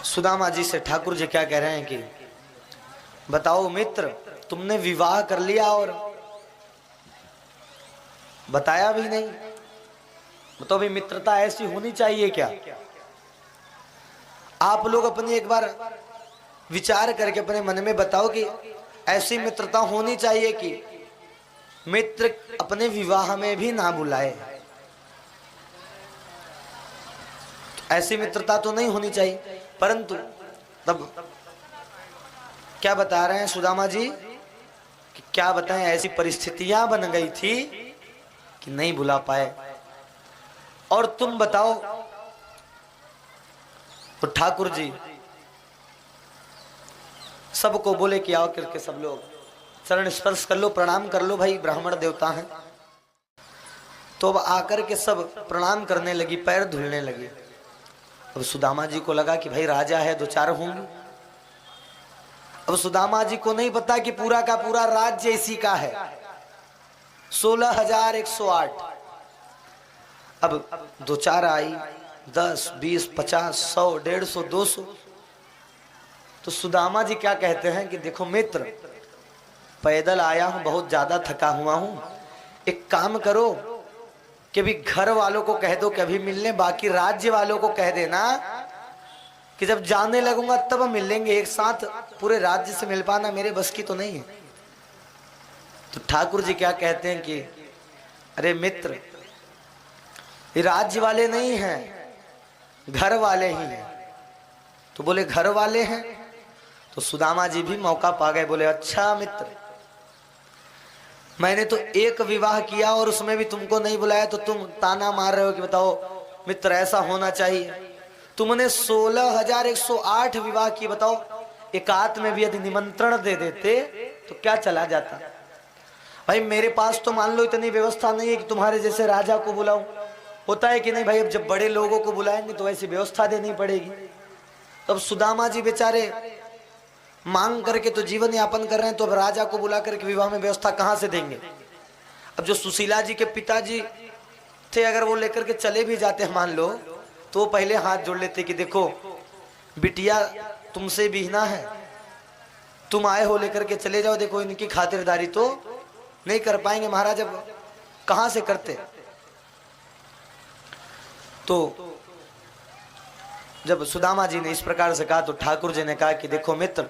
सुदामा जी से ठाकुर जी क्या कह रहे हैं कि बताओ मित्र, तुमने विवाह कर लिया और बताया भी नहीं। बताओ भी मित्रता ऐसी होनी चाहिए क्या? आप लोग अपनी एक बार विचार करके अपने मन में बताओ कि ऐसी मित्रता होनी चाहिए कि मित्र अपने विवाह में भी ना बुलाए। ऐसी मित्रता तो नहीं होनी चाहिए। परंतु तब क्या बता रहे हैं सुदामा जी कि क्या बताएं, ऐसी परिस्थितियां बन गई थी कि नहीं बुला पाए। और तुम बताओ तो ठाकुर जी सबको बोले कि आओ करके सब लोग चरण स्पर्श कर लो, प्रणाम कर लो, भाई ब्राह्मण देवता हैं। तो अब आकर के सब प्रणाम करने लगी, पैर धुलने लगी। अब सुदामा जी को लगा कि भाई राजा है, दो चार होंगे। अब सुदामा जी को नहीं पता कि पूरा का पूरा राज्य इसी का है, 16,108। अब दो चार आई, 10, 20, 50, 100, 150, 200। तो सुदामा जी क्या कहते हैं कि देखो मित्र, पैदल आया हूं, बहुत ज्यादा थका हुआ हूं, एक काम करो कि अभी घर वालों को कह दो कि अभी मिलने, बाकी राज्य वालों को कह देना कि जब जाने लगूंगा तब मिल लेंगे एक साथ। पूरे राज्य से मिल पाना मेरे बस की तो नहीं है। तो ठाकुर जी क्या कहते हैं कि अरे मित्र, ये राज्य वाले नहीं हैं, घर वाले ही हैं। तो बोले घर वाले हैं। तो सुदामा जी भी मौका पा गए, बोले अच्छा मित्र, मैंने तो एक विवाह किया और उसमें भी तुमको नहीं बुलाया, तो तुम ताना मार रहे हो कि बताओ मित्र ऐसा होना चाहिए। तुमने 16,108 विवाह किए, बताओ एकात में भी यदि निमंत्रण दे देते तो क्या चला जाता। भाई मेरे पास तो मान लो इतनी व्यवस्था नहीं है कि तुम्हारे जैसे राजा को बुलाऊं। होता है कि नहीं भाई, अब जब बड़े लोगों को बुलाएंगे तो ऐसी व्यवस्था देनी पड़ेगी। तो अब सुदामा जी बेचारे मांग करके तो जीवन यापन कर रहे हैं, तो अब राजा को बुला करके विवाह में व्यवस्था कहां से देंगे। अब जो सुशीला जी के पिताजी थे, अगर वो लेकर के चले भी जाते मान लो, तो पहले हाथ जोड़ लेते कि देखो बिटिया तुमसे बिहना है, तुम आए हो लेकर के चले जाओ, देखो इनकी खातिरदारी तो नहीं कर पाएंगे महाराज। अब कहां से करते। तो जब सुदामा जी ने इस प्रकार से कहा तो ठाकुर जी ने कहा कि देखो मित्र,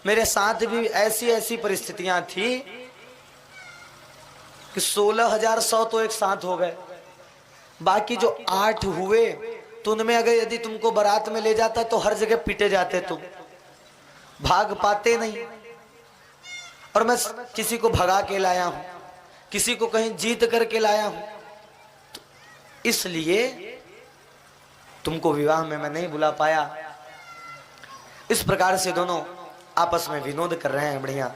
मेरे साथ भी ऐसी ऐसी परिस्थितियां थी कि 16,100 तो एक साथ हो गए, बाकी जो 8 हुए तो उनमें अगर यदि तुमको बारात में ले जाता तो हर जगह पीटे जाते, तुम भाग पाते नहीं। और मैं किसी को भगा के लाया हूं, किसी को कहीं जीत करके लाया हूं, तो इसलिए तुमको विवाह में मैं नहीं बुला पाया। इस प्रकार से दोनों आपस में विनोद कर रहे हैं बढ़िया।